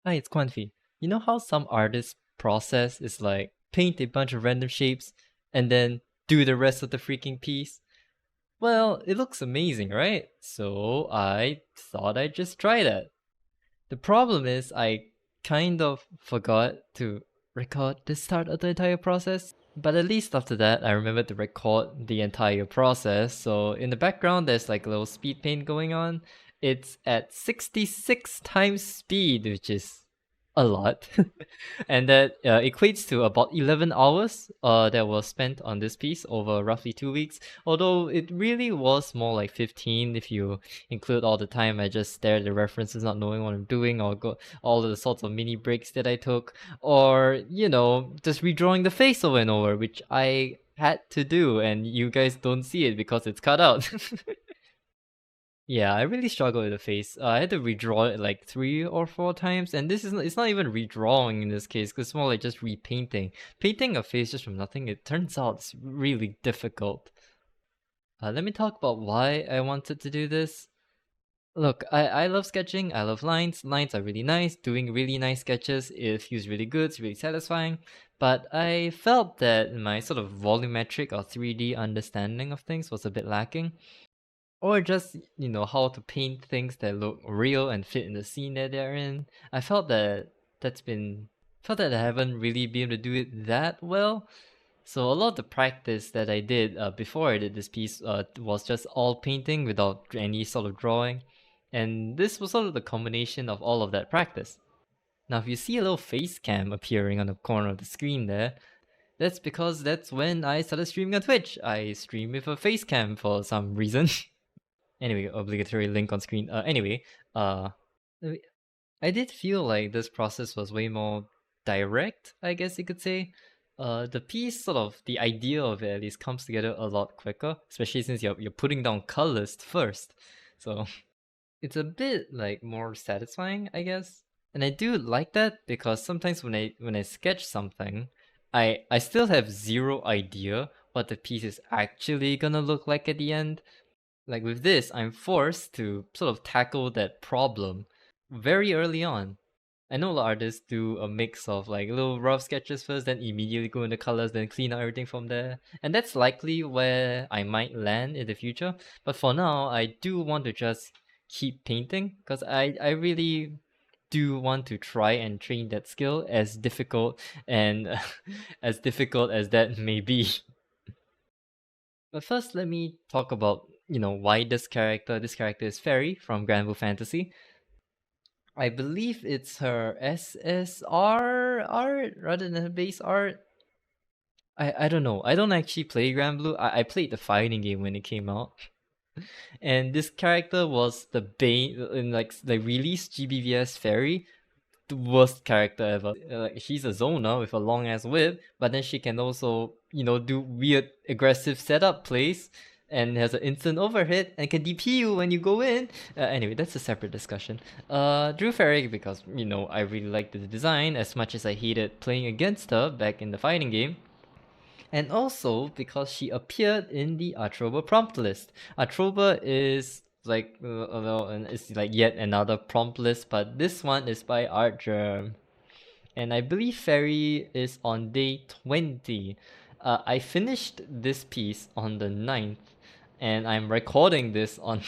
Hi, it's Quanfi. You know how some artists' process is like paint a bunch of random shapes and then do the rest of the freaking piece? Well, it looks amazing, right? So I thought I'd just try that. The problem is I kind of forgot to record the start of the entire process. But at least after that, I remembered to record the entire process. So in the background, there's like a little speed paint going on. It's at 66 times speed, which is a lot. And that equates to about 11 hours that was spent on this piece over roughly 2 weeks. Although it really was more like 15 if you include all the time I just stared at the references, not knowing what I'm doing, or all of the sorts of mini breaks that I took, or just redrawing the face over and over, which I had to do, and you guys don't see it because it's cut out. Yeah, I really struggled with the face. I had to redraw it like 3 or 4 times, and it's not even redrawing in this case, because it's more like just repainting. Painting a face just from nothing, it turns out it's really difficult. Let me talk about why I wanted to do this. Look, I love sketching, I love lines. Lines are really nice. Doing really nice sketches, it feels really good, it's really satisfying. But I felt that my sort of volumetric or 3D understanding of things was a bit lacking. Or just, how to paint things that look real and fit in the scene that they're in. I felt that that's been felt that I haven't really been able to do it that well. So a lot of the practice that I did before I did this piece was just all painting without any sort of drawing. And this was sort of the combination of all of that practice. Now, if you see a little face cam appearing on the corner of the screen there, that's because that's when I started streaming on Twitch. I stream with a face cam for some reason. Anyway, obligatory link on screen. Uh, I did feel like this process was way more direct, I guess you could say. The piece, sort of the idea of it at least, comes together a lot quicker, especially since you're putting down colors first. So it's a bit like more satisfying, I guess. And I do like that because sometimes when I sketch something, I still have zero idea what the piece is actually gonna look like at the end. Like with this, I'm forced to sort of tackle that problem very early on. I know a lot of artists do a mix of like little rough sketches first, then immediately go into colors, then clean out everything from there. And that's likely where I might land in the future. But for now, I do want to just keep painting because I really do want to try and train that skill, as difficult and as difficult as that may be. But first, let me talk about why this character is Fairy from Grand Blue Fantasy. I believe it's her SSR art rather than her base art. I don't know. I don't actually play Grand Blue. I played the fighting game when it came out. And this character was the bane in like the released GBVS Fairy, the worst character ever. Like she's a zoner with a long ass whip, but then she can also, do weird aggressive setup plays and has an instant overhit and can DP you when you go in. Anyway, that's a separate discussion. Drew Ferrick, because I really liked the design as much as I hated playing against her back in the fighting game. And also because she appeared in the Atroba prompt list. Atroba is like and it's like yet another prompt list, but this one is by Artgerm. And I believe Fairy is on day 20. I finished this piece on the 9th, and I'm recording this on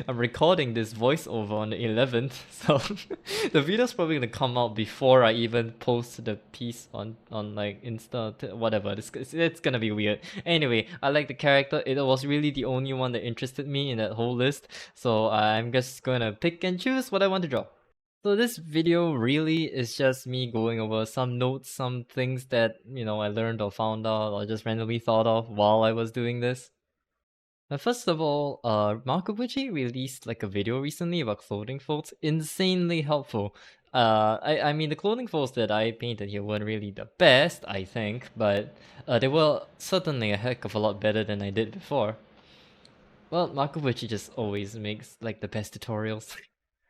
I'm recording this voiceover on the 11th, so the video's probably gonna come out before I even post the piece on like Insta, whatever. It's gonna be weird. Anyway, I like the character. It was really the only one that interested me in that whole list, so I'm just gonna pick and choose what I want to draw. So this video really is just me going over some notes, some things that I learned or found out or just randomly thought of while I was doing this. First of all, Makubuchi released like a video recently about clothing folds. Insanely helpful. I mean the clothing folds that I painted here weren't really the best, I think, but they were certainly a heck of a lot better than I did before. Well, Makubuchi just always makes like the best tutorials.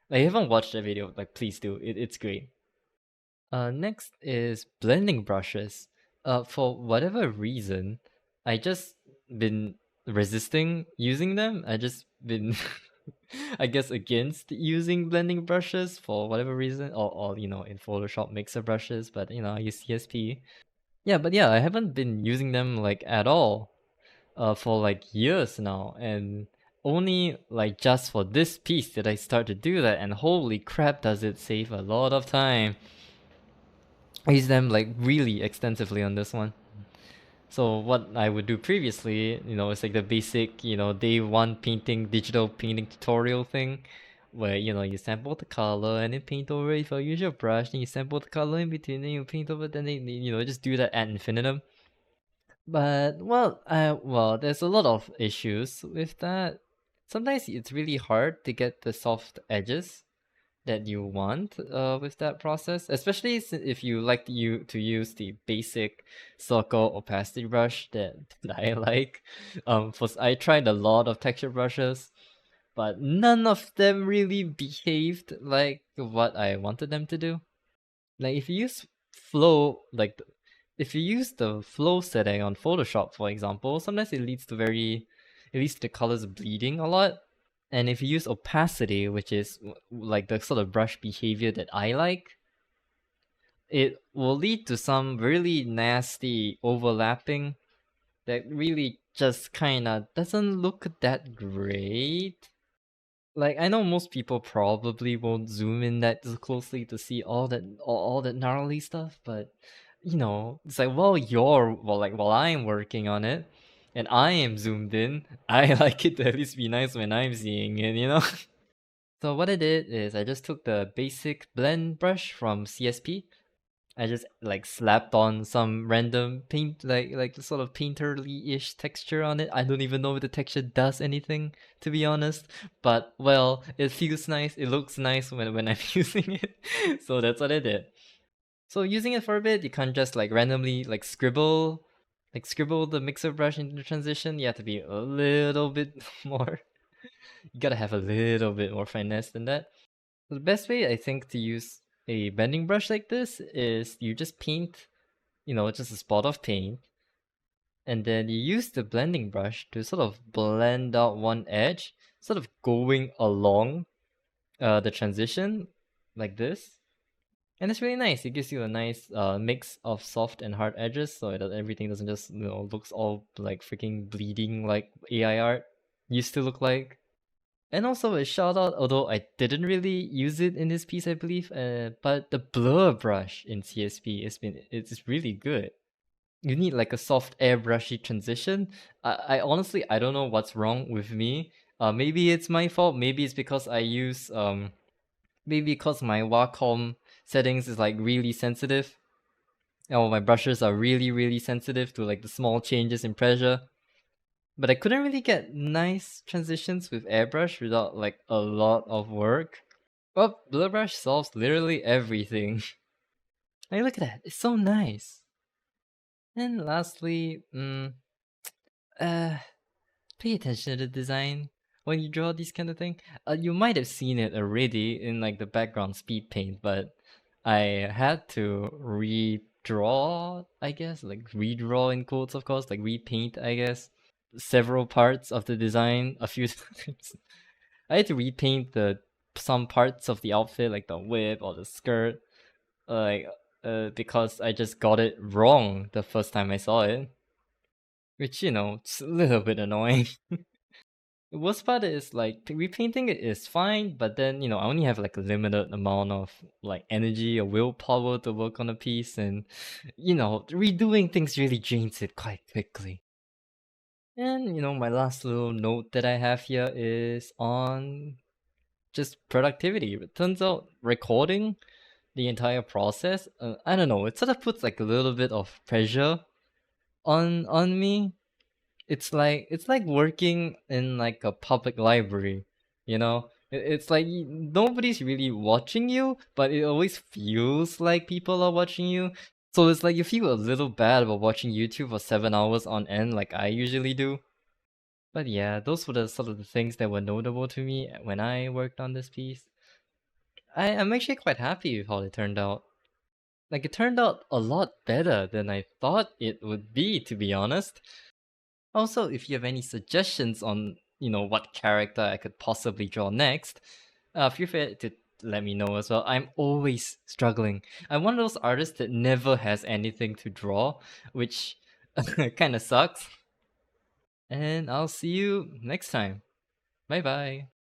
Like, if you haven't watched that video, like please do. It's great. Next is blending brushes. For whatever reason, I just been resisting using them. I just been I guess against using blending brushes for whatever reason, or in Photoshop mixer brushes, but I use CSP. Yeah, but yeah, I haven't been using them like at all for like years now, and only like just for this piece did I start to do that, and holy crap, does it save a lot of time. I use them like really extensively on this one. So what I would do previously, it's like the basic, day one painting, digital painting tutorial thing, where you sample the color and then paint over it. If you use your brush, then you sample the color in between, then you paint over it, then just do that ad infinitum. But there's a lot of issues with that. Sometimes it's really hard to get the soft edges that you want with that process, especially if you like to use the basic circle opacity brush that I like. I tried a lot of texture brushes, but none of them really behaved like what I wanted them to do. Like if you use flow, like if you use the flow setting on Photoshop, for example, sometimes it leads to the colors bleeding a lot. And if you use opacity, which is like the sort of brush behavior that I like, it will lead to some really nasty overlapping that really just kind of doesn't look that great. Like I know most people probably won't zoom in that closely to see all that gnarly stuff, but it's like while I'm working on it and I am zoomed in, I like it to at least be nice when I'm seeing it. So what I did is I just took the basic blend brush from CSP. I just like slapped on some random paint, like the sort of painterly-ish texture on it. I don't even know if the texture does anything, to be honest. But well, it feels nice. It looks nice when I'm using it. So that's what I did. So using it for a bit, you can't just like randomly scribble the mixer brush into the transition. You have to be a little bit more. You gotta have a little bit more finesse than that. The best way I think to use a bending brush like this is you just paint, just a spot of paint, and then you use the blending brush to sort of blend out one edge, sort of going along the transition like this. And it's really nice. It gives you a nice mix of soft and hard edges, so that everything doesn't just looks all like freaking bleeding like AI art used to look like. And also a shout out, although I didn't really use it in this piece, I believe, but the blur brush in CSP it's really good. You need like a soft airbrushy transition. I honestly I don't know what's wrong with me. Maybe it's my fault. Maybe it's because maybe because my Wacom settings is like really sensitive. Oh, my brushes are really sensitive to like the small changes in pressure. But I couldn't really get nice transitions with airbrush without like a lot of work. Well, blur brush solves literally everything. Hey, look at that. It's so nice. And lastly, uh, pay attention to the design when you draw these kind of thing. You might have seen it already in like the background speed paint, but I had to redraw, I guess, like redraw in quotes, of course, like repaint, I guess, several parts of the design a few times. I had to repaint the some parts of the outfit, like the whip or the skirt, like because I just got it wrong the first time I saw it, which it's a little bit annoying. The worst part is like repainting it is fine, but then I only have like a limited amount of like energy or willpower to work on a piece, and redoing things really drains it quite quickly. And my last little note that I have here is on just productivity. It turns out recording the entire process, I don't know, it sort of puts like a little bit of pressure on me. It's like working in like a public library, It's like nobody's really watching you, but it always feels like people are watching you. So it's like you feel a little bad about watching YouTube for 7 hours on end, like I usually do. But yeah, those were the sort of the things that were notable to me when I worked on this piece. I'm actually quite happy with how it turned out. Like it turned out a lot better than I thought it would be, to be honest. Also, if you have any suggestions on what character I could possibly draw next, feel free to let me know as well. I'm always struggling. I'm one of those artists that never has anything to draw, which kind of sucks. And I'll see you next time. Bye bye.